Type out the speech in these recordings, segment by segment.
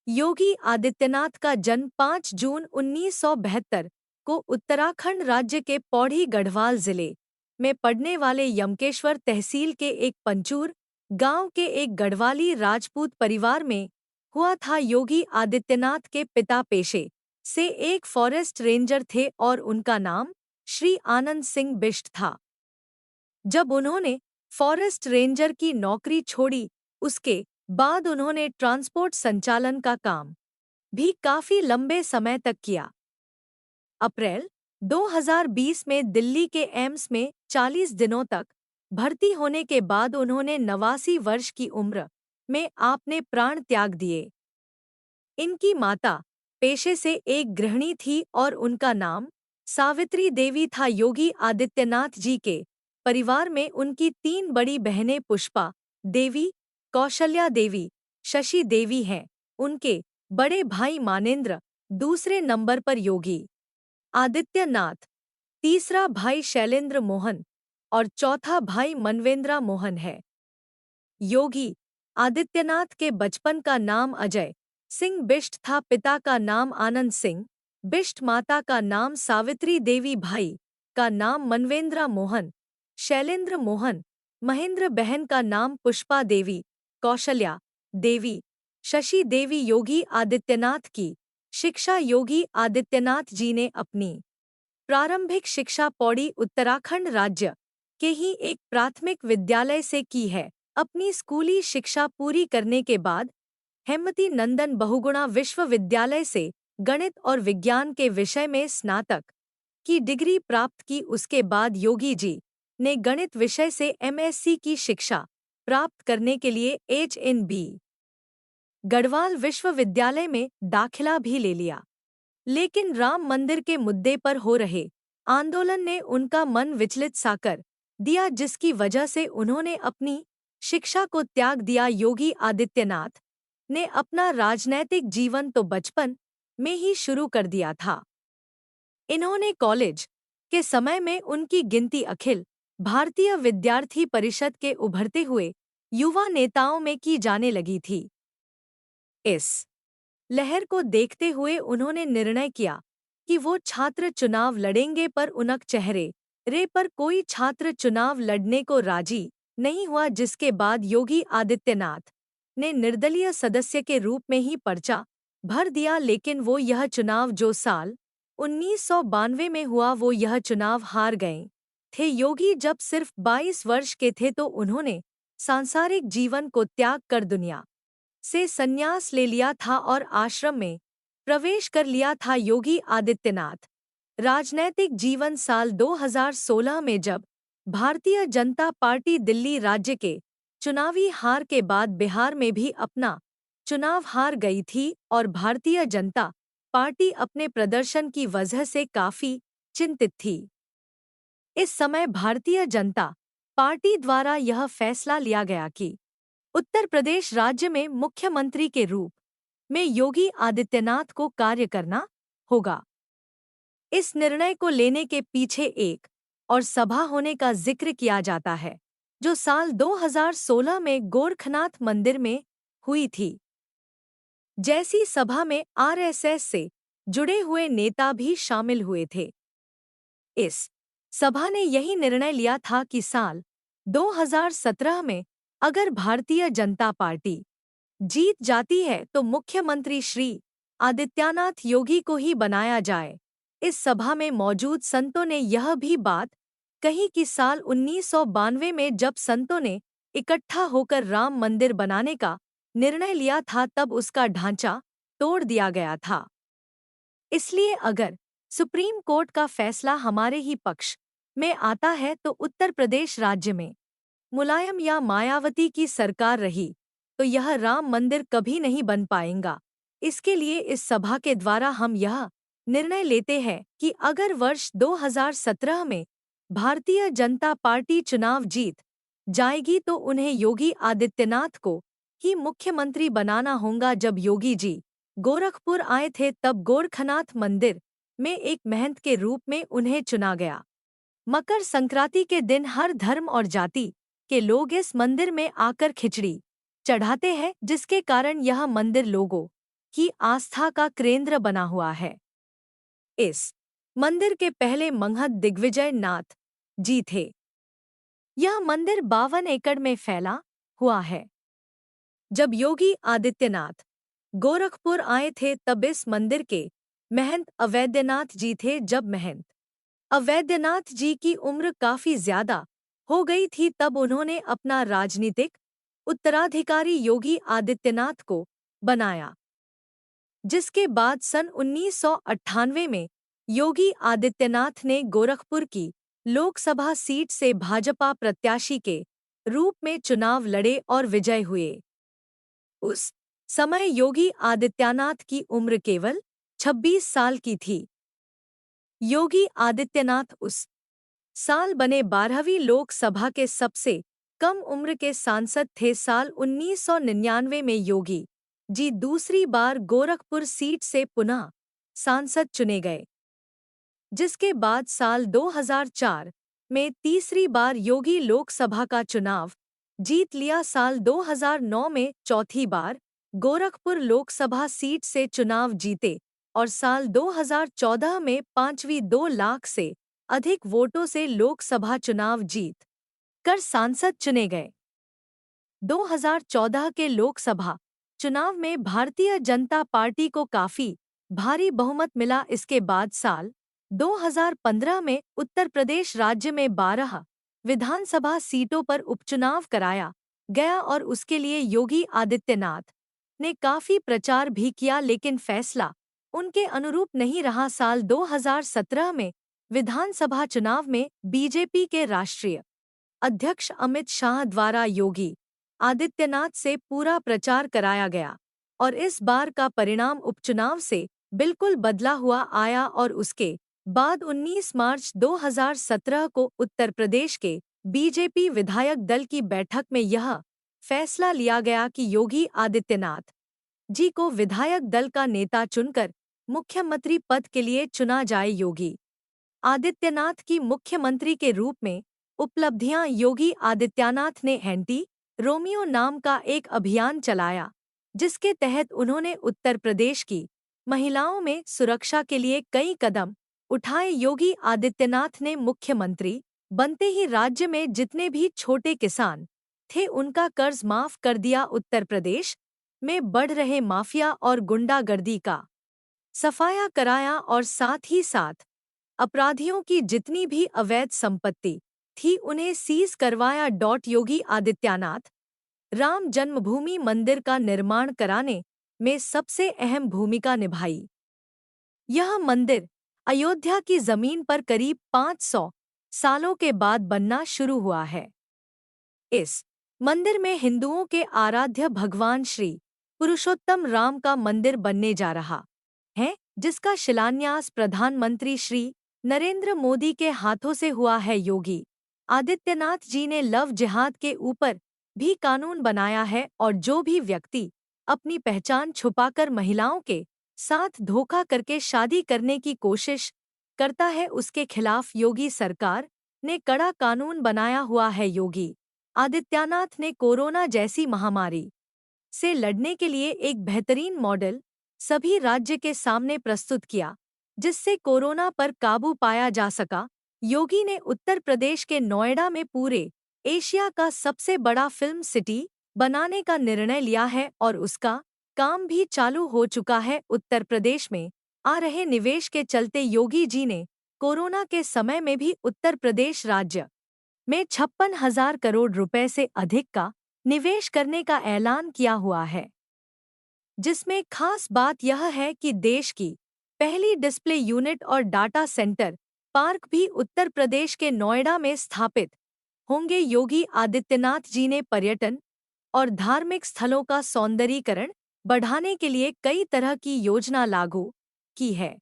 योगी आदित्यनाथ का जन्म 5 जून 1972 को उत्तराखंड राज्य के पौड़ी गढ़वाल जिले में पड़ने वाले यमकेश्वर तहसील के एक पंचूर गांव के एक गढ़वाली राजपूत परिवार में हुआ था। योगी आदित्यनाथ के पिता पेशे से एक फॉरेस्ट रेंजर थे और उनका नाम श्री आनंद सिंह बिष्ट था। जब उन्होंने फॉरेस्ट रेंजर की नौकरी छोड़ी, उसके बाद उन्होंने ट्रांसपोर्ट संचालन का काम भी काफी लंबे समय तक किया। अप्रैल 2020 में दिल्ली के एम्स में 40 दिनों तक भर्ती होने के बाद उन्होंने 89 वर्ष की उम्र में आपने प्राण त्याग दिए। इनकी माता पेशे से एक गृहिणी थी और उनका नाम सावित्री देवी था। योगी आदित्यनाथ जी के परिवार में उनकी 3 बड़ी बहनें पुष्पा देवी, कौशल्या देवी, शशि देवी हैं। उनके बड़े भाई मानेंद्र दूसरे नंबर पर योगी आदित्यनाथ, तीसरा भाई शैलेंद्र मोहन और चौथा भाई मनवेंद्रा मोहन है। योगी आदित्यनाथ के बचपन का नाम अजय सिंह बिष्ट था। पिता का नाम आनंद सिंह बिष्ट, माता का नाम सावित्री देवी, भाई का नाम मनवेंद्रा मोहन, शैलेंद्र मोहन, महेंद्र, बहन का नाम पुष्पा देवी, कौशल्या देवी, शशि देवी। योगी आदित्यनाथ की शिक्षा योगी आदित्यनाथ जी ने अपनी प्रारंभिक शिक्षा पौड़ी उत्तराखंड राज्य के ही एक प्राथमिक विद्यालय से की है। अपनी स्कूली शिक्षा पूरी करने के बाद हेमवती नंदन बहुगुणा विश्वविद्यालय से गणित और विज्ञान के विषय में स्नातक की डिग्री प्राप्त की। उसके बाद योगी जी ने गणित विषय से एमएससी की शिक्षा प्राप्त करने के लिए HNB गढ़वाल विश्वविद्यालय में दाखिला भी ले लिया, लेकिन राम मंदिर के मुद्दे पर हो रहे आंदोलन ने उनका मन विचलित सा कर दिया, जिसकी वजह से उन्होंने अपनी शिक्षा को त्याग दिया। योगी आदित्यनाथ ने अपना राजनैतिक जीवन तो बचपन में ही शुरू कर दिया था। इन्होंने कॉलेज के समय में उनकी गिनती अखिल भारतीय विद्यार्थी परिषद के उभरते हुए युवा नेताओं में की जाने लगी थी। इस लहर को देखते हुए उन्होंने निर्णय किया कि वो छात्र चुनाव लड़ेंगे, पर उनक चेहरे रे पर कोई छात्र चुनाव लड़ने को राजी नहीं हुआ, जिसके बाद योगी आदित्यनाथ ने निर्दलीय सदस्य के रूप में ही पर्चा भर दिया। लेकिन वो यह चुनाव जो साल 1992 में हुआ, वो यह चुनाव हार गए थे। योगी जब सिर्फ 22 वर्ष के थे तो उन्होंने सांसारिक जीवन को त्याग कर दुनिया से संन्यास ले लिया था और आश्रम में प्रवेश कर लिया था। योगी आदित्यनाथ राजनैतिक जीवन साल 2016 में जब भारतीय जनता पार्टी दिल्ली राज्य के चुनावी हार के बाद बिहार में भी अपना चुनाव हार गई थी और भारतीय जनता पार्टी अपने प्रदर्शन की वजह से काफी चिंतित थी। इस समय भारतीय जनता पार्टी द्वारा यह फैसला लिया गया कि उत्तर प्रदेश राज्य में मुख्यमंत्री के रूप में योगी आदित्यनाथ को कार्य करना होगा। इस निर्णय को लेने के पीछे एक और सभा होने का जिक्र किया जाता है, जो साल 2016 में गोरखनाथ मंदिर में हुई थी। जैसी सभा में आरएसएस से जुड़े हुए नेता भी शामिल हुए थे। इस सभा ने यही निर्णय लिया था कि साल 2017 में अगर भारतीय जनता पार्टी जीत जाती है तो मुख्यमंत्री श्री आदित्यनाथ योगी को ही बनाया जाए। इस सभा में मौजूद संतों ने यह भी बात कही कि साल 1992 में जब संतों ने इकट्ठा होकर राम मंदिर बनाने का निर्णय लिया था, तब उसका ढांचा तोड़ दिया गया था। इसलिए अगर सुप्रीम कोर्ट का फैसला हमारे ही पक्ष में आता है तो उत्तर प्रदेश राज्य में मुलायम या मायावती की सरकार रही तो यह राम मंदिर कभी नहीं बन पाएगा। इसके लिए इस सभा के द्वारा हम यह निर्णय लेते हैं कि अगर वर्ष 2017 में भारतीय जनता पार्टी चुनाव जीत जाएगी तो उन्हें योगी आदित्यनाथ को ही मुख्यमंत्री बनाना होगा। जब योगी जी गोरखपुर आए थे तब गोरखनाथ मंदिर में एक महंत के रूप में उन्हें चुना गया। मकर संक्रांति के दिन हर धर्म और जाति के लोग इस मंदिर में आकर खिचड़ी चढ़ाते हैं, जिसके कारण यह मंदिर लोगों की आस्था का केंद्र बना हुआ है। इस मंदिर के पहले महंत दिग्विजय नाथ जी थे। यह मंदिर 52 एकड़ में फैला हुआ है। जब योगी आदित्यनाथ गोरखपुर आए थे तब इस मंदिर के महंत अवैधनाथ जी थे। जब महंत अवैधनाथ जी की उम्र काफी ज्यादा हो गई थी तब उन्होंने अपना राजनीतिक उत्तराधिकारी योगी आदित्यनाथ को बनाया, जिसके बाद सन 1998 में योगी आदित्यनाथ ने गोरखपुर की लोकसभा सीट से भाजपा प्रत्याशी के रूप में चुनाव लड़े और विजय हुए। उस समय योगी आदित्यनाथ की उम्र केवल 26 साल की थी। योगी आदित्यनाथ उस साल बने 12वीं लोकसभा के सबसे कम उम्र के सांसद थे। साल 1999 में योगी जी दूसरी बार गोरखपुर सीट से पुनः सांसद चुने गए, जिसके बाद साल 2004 में तीसरी बार योगी लोकसभा का चुनाव जीत लिया। साल 2009 में चौथी बार गोरखपुर लोकसभा सीट से चुनाव जीते और साल 2014 में 2 लाख से अधिक वोटों से लोकसभा चुनाव जीत कर सांसद चुने गए। 2014 के लोकसभा चुनाव में भारतीय जनता पार्टी को काफी भारी बहुमत मिला। इसके बाद साल 2015 में उत्तर प्रदेश राज्य में 12 विधानसभा सीटों पर उपचुनाव कराया गया और उसके लिए योगी आदित्यनाथ ने काफी प्रचार भी किया, लेकिन फैसला उनके अनुरूप नहीं रहा। साल 2017 में विधानसभा चुनाव में बीजेपी के राष्ट्रीय अध्यक्ष अमित शाह द्वारा योगी आदित्यनाथ से पूरा प्रचार कराया गया और इस बार का परिणाम उपचुनाव से बिल्कुल बदला हुआ आया और उसके बाद 19 मार्च 2017 को उत्तर प्रदेश के बीजेपी विधायक दल की बैठक में यह फैसला लिया गया कि योगी आदित्यनाथ जी को विधायक दल का नेता चुनकर मुख्यमंत्री पद के लिए चुना जाए। योगी आदित्यनाथ की मुख्यमंत्री के रूप में उपलब्धियां। योगी आदित्यनाथ ने एंटी रोमियो नाम का एक अभियान चलाया, जिसके तहत उन्होंने उत्तर प्रदेश की महिलाओं में सुरक्षा के लिए कई कदम उठाए। योगी आदित्यनाथ ने मुख्यमंत्री बनते ही राज्य में जितने भी छोटे किसान थे उनका कर्ज माफ कर दिया। उत्तर प्रदेश में बढ़ रहे माफिया और गुंडागर्दी का सफाया कराया और साथ ही साथ अपराधियों की जितनी भी अवैध संपत्ति थी उन्हें सीज करवाया। योगी आदित्यनाथ राम जन्मभूमि मंदिर का निर्माण कराने में सबसे अहम भूमिका निभाई। यह मंदिर अयोध्या की जमीन पर करीब 500 सालों के बाद बनना शुरू हुआ है। इस मंदिर में हिंदुओं के आराध्य भगवान श्री पुरुषोत्तम राम का मंदिर बनने जा रहा है, जिसका शिलान्यास प्रधानमंत्री श्री नरेंद्र मोदी के हाथों से हुआ है। योगी आदित्यनाथ जी ने लव जिहाद के ऊपर भी कानून बनाया है और जो भी व्यक्ति अपनी पहचान छुपाकर महिलाओं के साथ धोखा करके शादी करने की कोशिश करता है उसके खिलाफ योगी सरकार ने कड़ा कानून बनाया हुआ है। योगी आदित्यनाथ ने कोरोना जैसी महामारी से लड़ने के लिए एक बेहतरीन मॉडल सभी राज्य के सामने प्रस्तुत किया, जिससे कोरोना पर काबू पाया जा सका। योगी ने उत्तर प्रदेश के नोएडा में पूरे एशिया का सबसे बड़ा फिल्म सिटी बनाने का निर्णय लिया है और उसका काम भी चालू हो चुका है। उत्तर प्रदेश में आ रहे निवेश के चलते योगी जी ने कोरोना के समय में भी उत्तर प्रदेश राज्य में 56,000 करोड़ रुपए से अधिक का निवेश करने का ऐलान किया हुआ है, जिसमें खास बात यह है कि देश की पहली डिस्प्ले यूनिट और डाटा सेंटर पार्क भी उत्तर प्रदेश के नोएडा में स्थापित होंगे। योगी आदित्यनाथ जी ने पर्यटन और धार्मिक स्थलों का सौंदर्यीकरण बढ़ाने के लिए कई तरह की योजना लागू की है।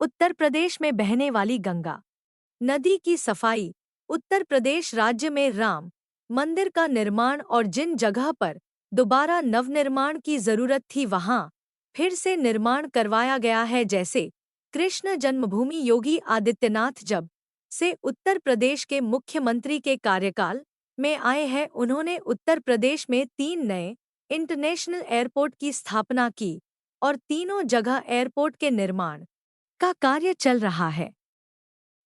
उत्तर प्रदेश में बहने वाली गंगा नदी की सफाई, उत्तर प्रदेश राज्य में राम मंदिर का निर्माण और जिन जगह पर दोबारा नवनिर्माण की जरूरत थी वहां फिर से निर्माण करवाया गया है, जैसे कृष्ण जन्मभूमि। योगी आदित्यनाथ जब से उत्तर प्रदेश के मुख्यमंत्री के कार्यकाल में आए हैं उन्होंने उत्तर प्रदेश में 3 नए इंटरनेशनल एयरपोर्ट की स्थापना की, और तीनों जगह एयरपोर्ट के निर्माण का कार्य चल रहा है।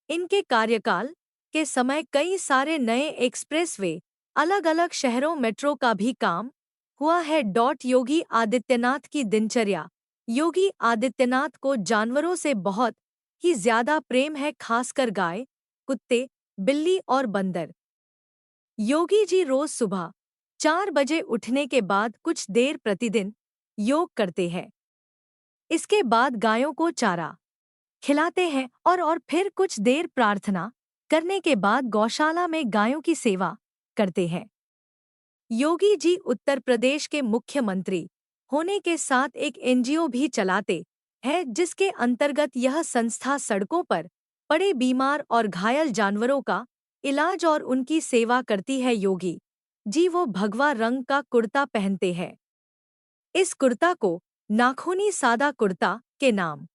इनके कार्यकाल के समय कई सारे नए एक्सप्रेसवे, अलग अलग शहरों मेट्रो का भी काम हुआ है। योगी आदित्यनाथ की दिनचर्या। योगी आदित्यनाथ को जानवरों से बहुत ही ज्यादा प्रेम है, खासकर गाय, कुत्ते, बिल्ली और बंदर। योगी जी रोज सुबह 4 बजे उठने के बाद कुछ देर प्रतिदिन योग करते हैं। इसके बाद गायों को चारा खिलाते हैं और फिर कुछ देर प्रार्थना करने के बाद गौशाला में गायों की सेवा करते हैं। योगी जी उत्तर प्रदेश के मुख्यमंत्री होने के साथ एक एनजीओ भी चलाते हैं, जिसके अंतर्गत यह संस्था सड़कों पर पड़े बीमार और घायल जानवरों का इलाज और उनकी सेवा करती है। योगी जी वो भगवा रंग का कुर्ता पहनते हैं। इस कुर्ता को नाखूनी सादा कुर्ता के नाम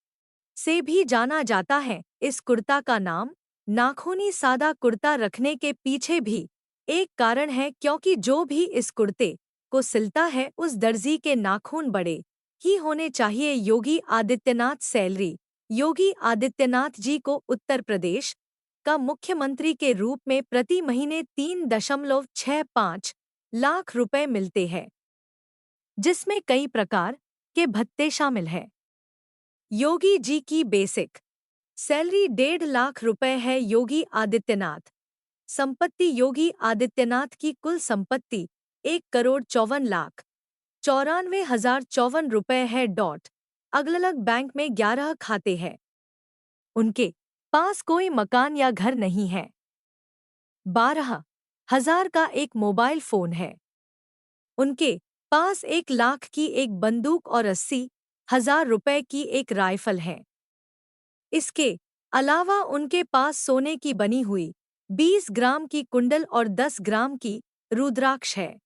से भी जाना जाता है। इस कुर्ता का नाम नाखूनी सादा कुर्ता रखने के पीछे भी एक कारण है, क्योंकि जो भी इस कुर्ते को सिलता है उस दर्जी के नाखून बड़े ही होने चाहिए। योगी आदित्यनाथ सैलरी। योगी आदित्यनाथ जी को उत्तर प्रदेश का मुख्यमंत्री के रूप में प्रति महीने 3.65 लाख रुपए मिलते हैं, जिसमें कई प्रकार के भत्ते शामिल हैं। योगी जी की बेसिक सैलरी 1.5 लाख रुपए है। योगी आदित्यनाथ संपत्ति। योगी आदित्यनाथ की कुल संपत्ति 1,94,94,054 रुपए है। अलग अलग बैंक में 11 खाते हैं। उनके पास कोई मकान या घर नहीं है। 12,000 का एक मोबाइल फोन है। उनके पास 1 लाख की एक बंदूक और 80,000 रुपए की एक राइफल है। इसके अलावा उनके पास सोने की बनी हुई 20 ग्राम की कुंडल और 10 ग्राम की रुद्राक्ष है।